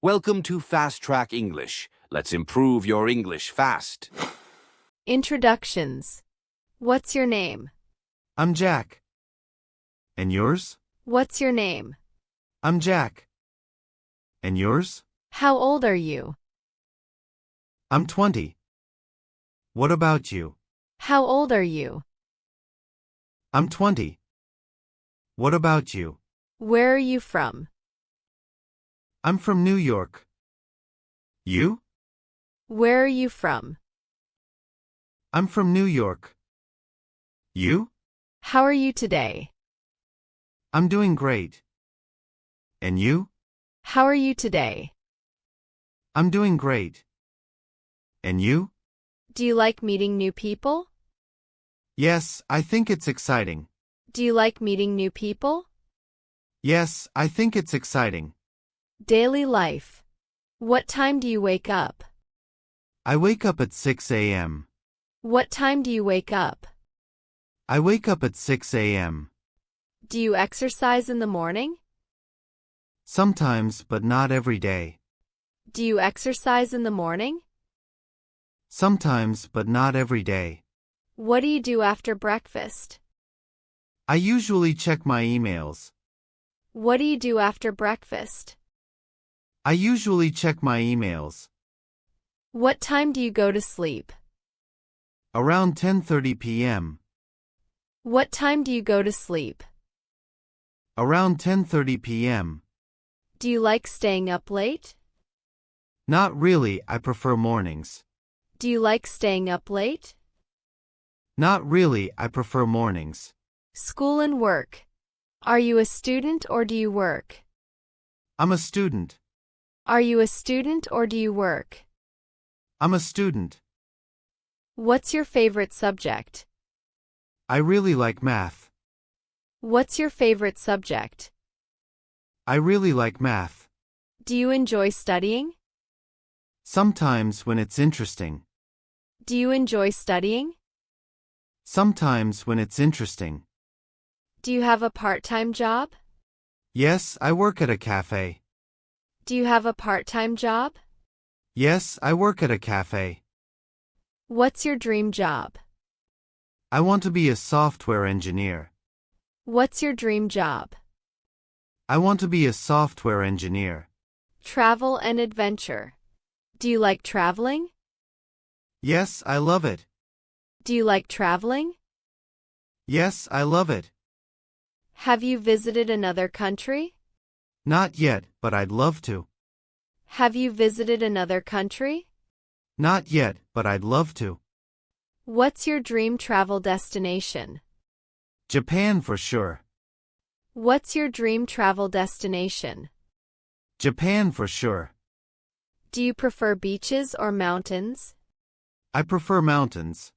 Welcome to Fast Track English. Let's improve your English fast. Introductions. What's your name? I'm Jack. And yours? What's your name? I'm Jack. And yours? How old are you? I'm 20. What about you? How old are you? I'm 20. What about you? Where are you from? I'm from New York. You? Where are you from? I'm from New York. You? How are you today? I'm doing great. And you? How are you today? I'm doing great. And you? Do you like meeting new people? Yes, I think it's exciting. Do you like meeting new people? Yes, I think it's exciting. Daily life. What time do you wake up? I wake up at 6 a.m. What time do you wake up? I wake up at 6 a.m. Do you exercise in the morning? Sometimes, but not every day. Do you exercise in the morning? Sometimes, but not every day. What do you do after breakfast? I usually check my emails. What do you do after breakfast? I usually check my emails. What time do you go to sleep? Around 10:30 p.m. What time do you go to sleep? Around 10:30 p.m. Do you like staying up late? Not really, I prefer mornings. Do you like staying up late? Not really, I prefer mornings. School and work. Are you a student or do you work? I'm a student. Are you a student or do you work? I'm a student. What's your favorite subject? I really like math. What's your favorite subject? I really like math. Do you enjoy studying? Sometimes when it's interesting. Do you enjoy studying? Sometimes when it's interesting. Do you have a part-time job? Yes, I work at a cafe. Do you have a part-time job? Yes, I work at a cafe. What's your dream job? I want to be a software engineer. What's your dream job? I want to be a software engineer. Travel and adventure. Do you like traveling? Yes, I love it. Do you like traveling? Yes, I love it. Have you visited another country? Not yet, but I'd love to. Have you visited another country? Not yet, but I'd love to. What's your dream travel destination? Japan for sure. What's your dream travel destination? Japan for sure. Do you prefer beaches or mountains? I prefer mountains.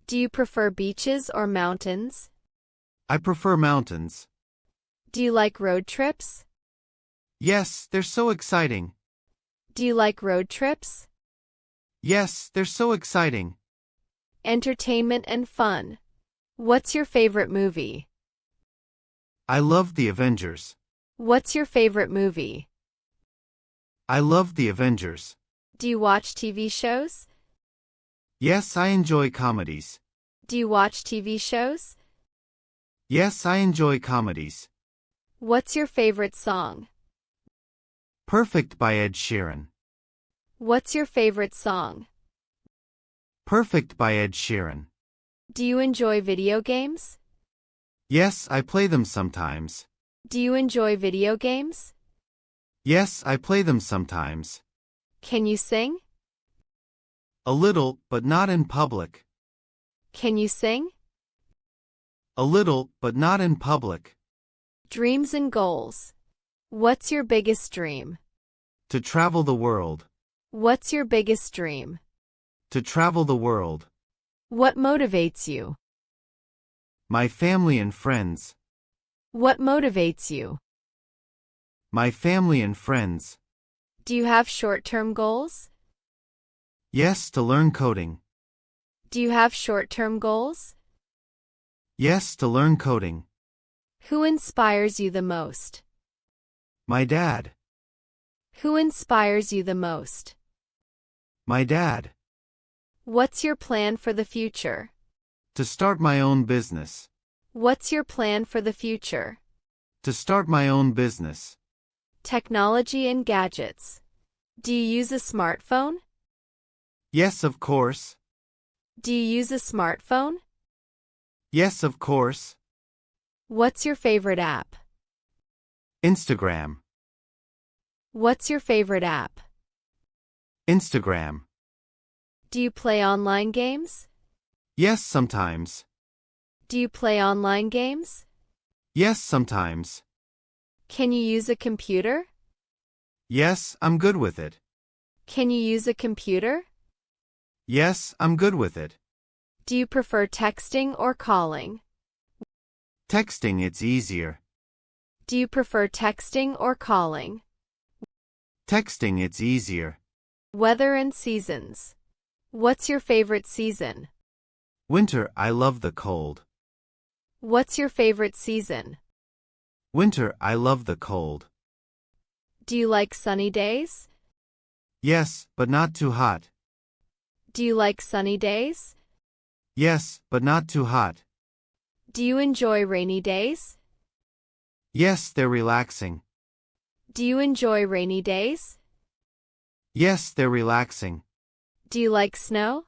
Do you prefer beaches or mountains? I prefer mountains. Do you like road trips? Yes, they're so exciting. Do you like road trips? Yes, they're so exciting. Entertainment and fun. What's your favorite movie? I love the Avengers. What's your favorite movie? I love the Avengers. Do you watch TV shows? Yes, I enjoy comedies. Do you watch TV shows? Yes, I enjoy comedies. What's your favorite song? Perfect by Ed Sheeran. What's your favorite song? Perfect by Ed Sheeran. Do you enjoy video games? Yes, I play them sometimes. Do you enjoy video games? Yes, I play them sometimes. Can you sing? A little, but not in public. Can you sing? A little, but not in public. Dreams and goals. What's your biggest dream? To travel the world. What's your biggest dream? To travel the world. What motivates you? My family and friends. What motivates you? My family and friends. Do you have short-term goals? Yes, to learn coding. Do you have short-term goals? Yes, to learn coding. Who inspires you the most? My dad. Who inspires you the most? My dad. What's your plan for the future? To start my own business. What's your plan for the future? To start my own business. Technology and gadgets. Do you use a smartphone? Yes, of course. Do you use a smartphone? Yes, of course. What's your favorite app? Instagram. What's your favorite app? Instagram. Do you play online games? Yes, sometimes. Do you play online games? Yes, sometimes. Can you use a computer? Yes, I'm good with it. Can you use a computer? Yes, I'm good with it. Do you prefer texting or calling? Texting, it's easier. Do you prefer texting or calling? Texting, it's easier. Weather and seasons. What's your favorite season? Winter, I love the cold. What's your favorite season? Winter, I love the cold. Do you like sunny days? Yes, but not too hot. Do you like sunny days? Yes, but not too hot. Do you enjoy rainy days? Yes, they're relaxing. Do you enjoy rainy days? Yes, they're relaxing. Do you like snow?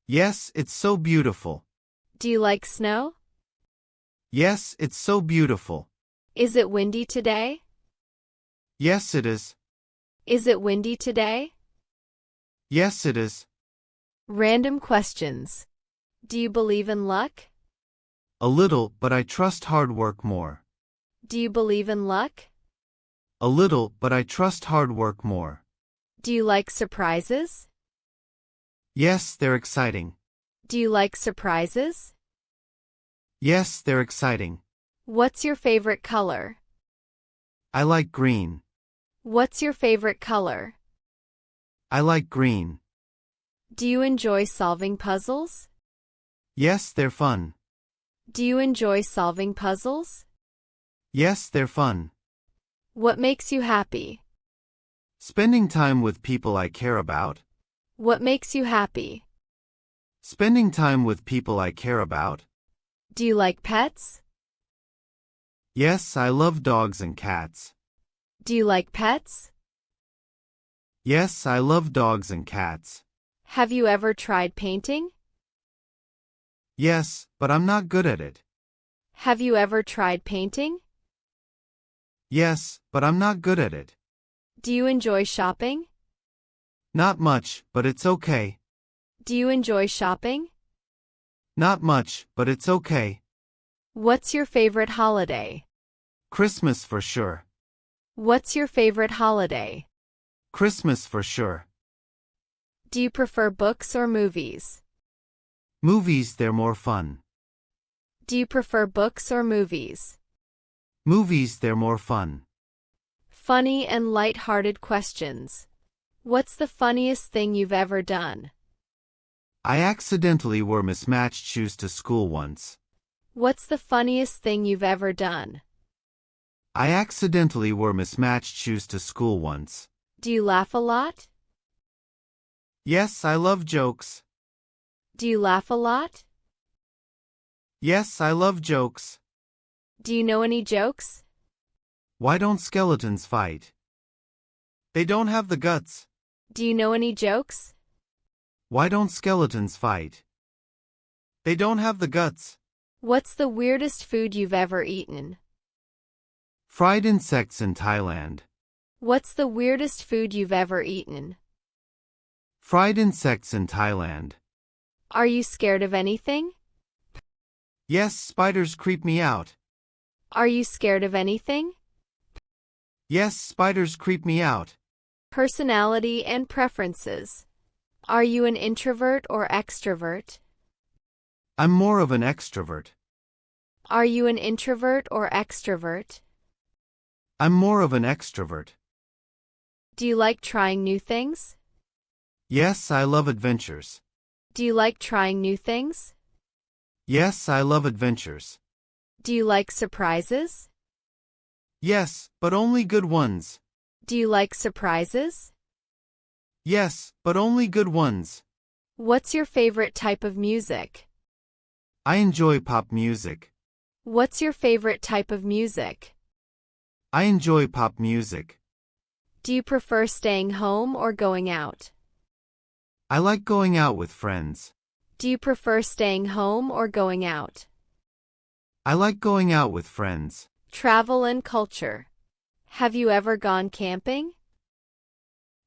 Yes, it's so beautiful. Do you like snow? Yes, it's so beautiful. Is it windy today? Yes, it is. Is it windy today? Yes, it is. Random questions. Do you believe in luck? A little, but I trust hard work more. Do you believe in luck? A little, but I trust hard work more. Do you like surprises? Yes, they're exciting. Do you like surprises? Yes, they're exciting. What's your favorite color? I like green. What's your favorite color? I like green. Do you enjoy solving puzzles? Yes, they're fun. Do you enjoy solving puzzles? Yes, they're fun. What makes you happy? Spending time with people I care about. What makes you happy? Spending time with people I care about. Do you like pets? Yes, I love dogs and cats. Do you like pets? Yes, I love dogs and cats. Have you ever tried painting? Yes, but I'm not good at it. Have you ever tried painting? Yes, but I'm not good at it. Do you enjoy shopping? Not much, but it's okay. Do you enjoy shopping? Not much, but it's okay. What's your favorite holiday? Christmas for sure. What's your favorite holiday? Christmas for sure. Do you prefer books or movies? Movies, they're more fun. Do you prefer books or movies? Movies, they're more fun. Funny and light-hearted questions. What's the funniest thing you've ever done? I accidentally wore mismatched shoes to school once. What's the funniest thing you've ever done? I accidentally wore mismatched shoes to school once. Do you laugh a lot? Yes, I love jokes. Do you laugh a lot? Yes, I love jokes. Do you know any jokes? Why don't skeletons fight? They don't have the guts. Do you know any jokes? Why don't skeletons fight? They don't have the guts. What's the weirdest food you've ever eaten? Fried insects in Thailand. What's the weirdest food you've ever eaten? Fried insects in Thailand. Are you scared of anything? Yes, spiders creep me out. Are you scared of anything? Yes, spiders creep me out. Personality and preferences. Are you an introvert or extrovert? I'm more of an extrovert. Are you an introvert or extrovert? I'm more of an extrovert. Do you like trying new things? Yes, I love adventures. Do you like trying new things? Yes, I love adventures. Do you like surprises? Yes, but only good ones. Do you like surprises? Yes, but only good ones. What's your favorite type of music? I enjoy pop music. What's your favorite type of music? I enjoy pop music. Do you prefer staying home or going out? I like going out with friends. Do you prefer staying home or going out? I like going out with friends. Travel and culture. Have you ever gone camping?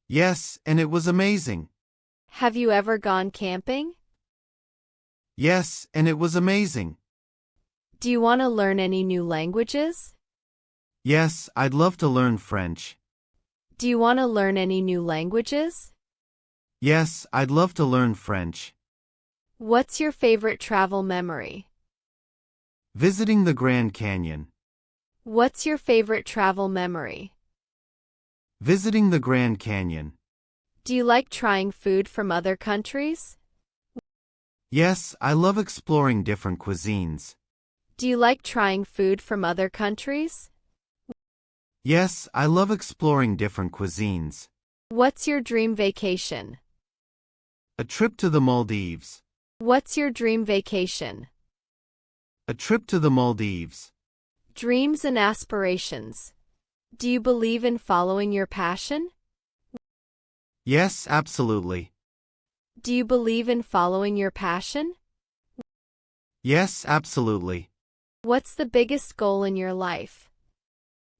Yes, and it was amazing. Have you ever gone camping? Yes, and it was amazing. Do you want to learn any new languages? Yes, I'd love to learn French. Do you want to learn any new languages? Yes, I'd love to learn French. What's your favorite travel memory? Visiting the Grand Canyon. What's your favorite travel memory? Visiting the Grand Canyon. Do you like trying food from other countries? Yes, I love exploring different cuisines. Do you like trying food from other countries? Yes, I love exploring different cuisines. What's your dream vacation? A trip to the Maldives. What's your dream vacation? A trip to the Maldives. Dreams and aspirations. Do you believe in following your passion? Yes, absolutely. Do you believe in following your passion? Yes, absolutely. What's the biggest goal in your life?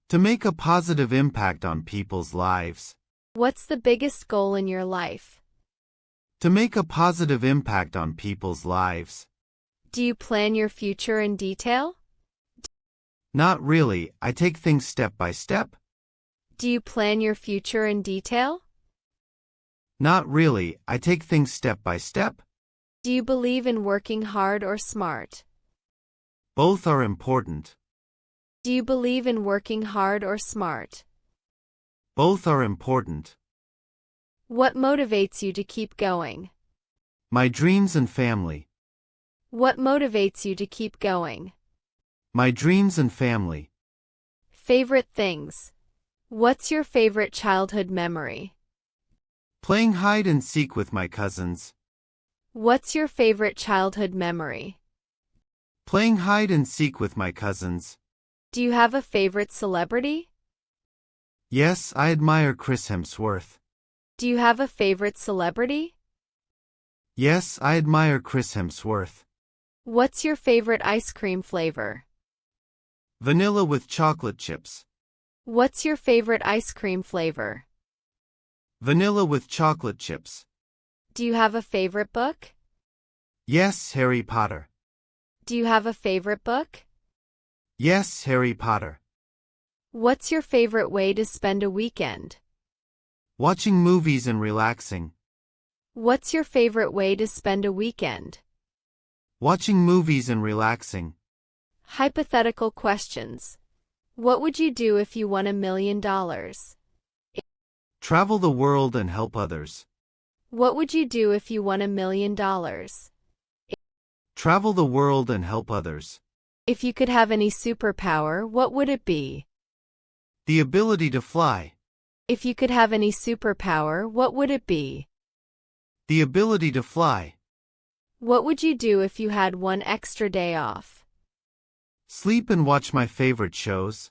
To make a positive impact on people's lives. What's the biggest goal in your life? To make a positive impact on people's lives. Do you plan your future in detail? Not really, I take things step by step. Do you plan your future in detail? Not really, I take things step by step. Do you believe in working hard or smart? Both are important. Do you believe in working hard or smart? Both are important. What motivates you to keep going? My dreams and family. What motivates you to keep going? My dreams and family. Favorite things. What's your favorite childhood memory? Playing hide and seek with my cousins. What's your favorite childhood memory? Playing hide and seek with my cousins. Do you have a favorite celebrity? Yes, I admire Chris Hemsworth. Do you have a favorite celebrity? Yes, I admire Chris Hemsworth. What's your favorite ice cream flavor? Vanilla with chocolate chips. What's your favorite ice cream flavor? Vanilla with chocolate chips. Do you have a favorite book? Yes, Harry Potter. Do you have a favorite book? Yes, Harry Potter. What's your favorite way to spend a weekend? Watching movies and relaxing. What's your favorite way to spend a weekend? Watching movies and relaxing. Hypothetical questions. What would you do if you won $1 million? Travel the world and help others. What would you do if you won $1 million? Travel the world and help others. If you could have any superpower, what would it be? The ability to fly. If you could have any superpower, what would it be? The ability to fly. What would you do if you had one extra day off? Sleep and watch my favorite shows.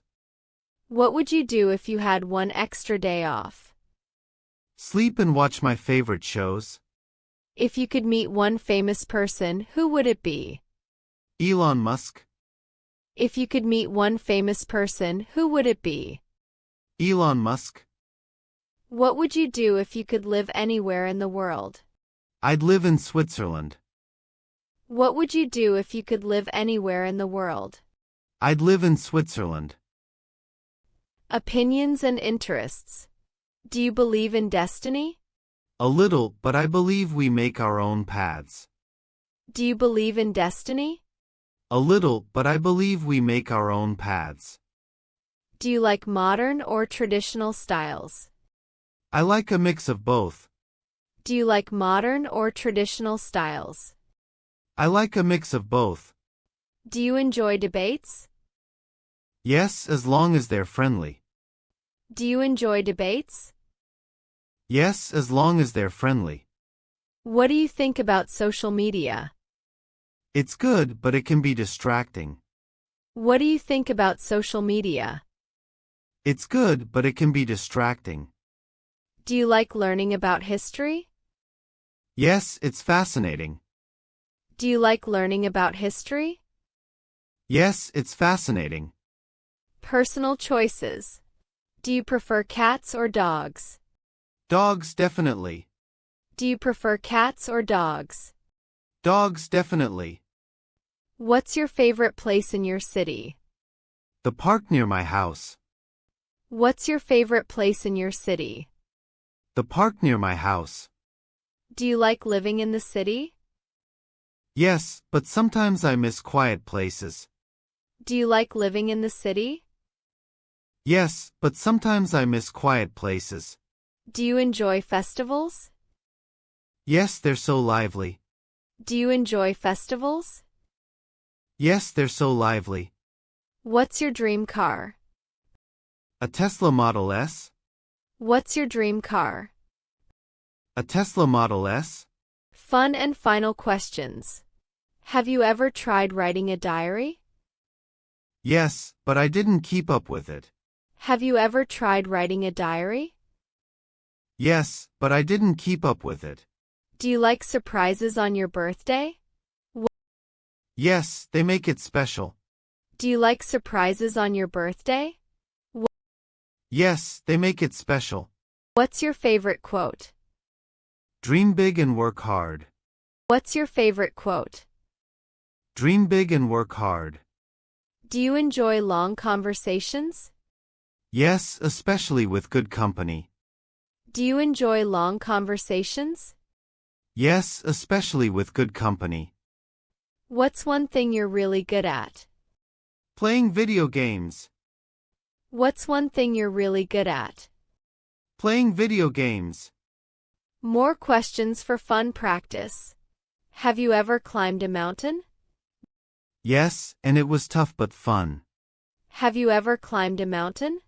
What would you do if you had one extra day off? Sleep and watch my favorite shows. If you could meet one famous person, who would it be? Elon Musk. If you could meet one famous person, who would it be? Elon Musk. What would you do if you could live anywhere in the world? I'd live in Switzerland. What would you do if you could live anywhere in the world? I'd live in Switzerland. Opinions and interests. Do you believe in destiny? A little, but I believe we make our own paths. Do you believe in destiny? A little, but I believe we make our own paths. Do you like modern or traditional styles? I like a mix of both. Do you like modern or traditional styles? I like a mix of both. Do you enjoy debates? Yes, as long as they're friendly. Do you enjoy debates? Yes, as long as they're friendly. What do you think about social media? It's good, but it can be distracting. What do you think about social media? It's good, but it can be distracting. Do you like learning about history? Yes, it's fascinating. Do you like learning about history? Yes, it's fascinating. Personal choices. Do you prefer cats or dogs? Dogs, definitely. Do you prefer cats or dogs? Dogs, definitely. What's your favorite place in your city? The park near my house. What's your favorite place in your city? The park near my house. Do you like living in the city? Yes, but sometimes I miss quiet places. Do you like living in the city? Yes, but sometimes I miss quiet places. Do you enjoy festivals? Yes, they're so lively. Do you enjoy festivals? Yes, they're so lively. What's your dream car? A Tesla Model S? What's your dream car? A Tesla Model S? Fun and final questions. Have you ever tried writing a diary? Yes, but I didn't keep up with it. Have you ever tried writing a diary? Yes, but I didn't keep up with it. Do you like surprises on your birthday? Yes, they make it special. Do you like surprises on your birthday? Yes, they make it special. What's your favorite quote? Dream big and work hard. What's your favorite quote? Dream big and work hard. Do you enjoy long conversations? Yes, especially with good company. Do you enjoy long conversations? Yes, especially with good company. What's one thing you're really good at? Playing video games. What's one thing you're really good at? Playing video games. More questions for fun practice. Have you ever climbed a mountain? Yes, and it was tough but fun. Have you ever climbed a mountain?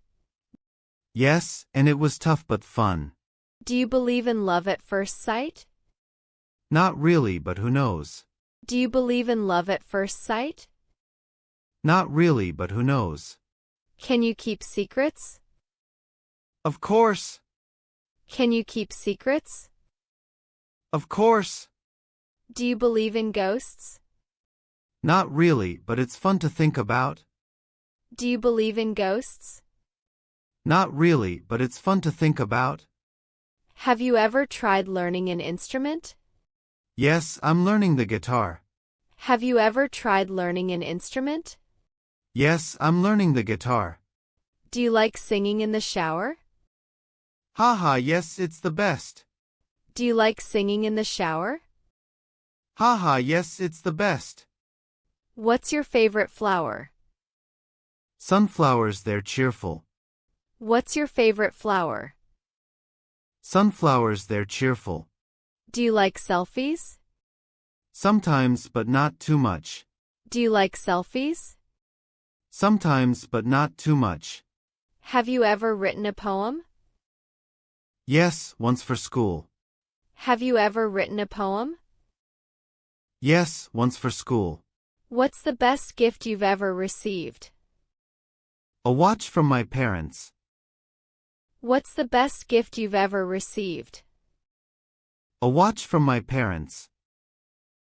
Yes, and it was tough but fun. Do you believe in love at first sight? Not really, but who knows? Do you believe in love at first sight? Not really, but who knows? Can you keep secrets? Of course. Can you keep secrets? Of course. Do you believe in ghosts? Not really, but it's fun to think about. Do you believe in ghosts? Not really, but it's fun to think about. Have you ever tried learning an instrument? Yes, I'm learning the guitar. Have you ever tried learning an instrument? Yes, I'm learning the guitar. Do you like singing in the shower? Haha, yes, it's the best. Do you like singing in the shower? Haha, yes, it's the best. What's your favorite flower? Sunflowers, they're cheerful. What's your favorite flower? Sunflowers, they're cheerful. Do you like selfies? Sometimes, but not too much. Do you like selfies? Sometimes, but not too much. Have you ever written a poem? Yes, once for school. Have you ever written a poem? Yes, once for school. What's the best gift you've ever received? A watch from my parents. What's the best gift you've ever received? A watch from my parents.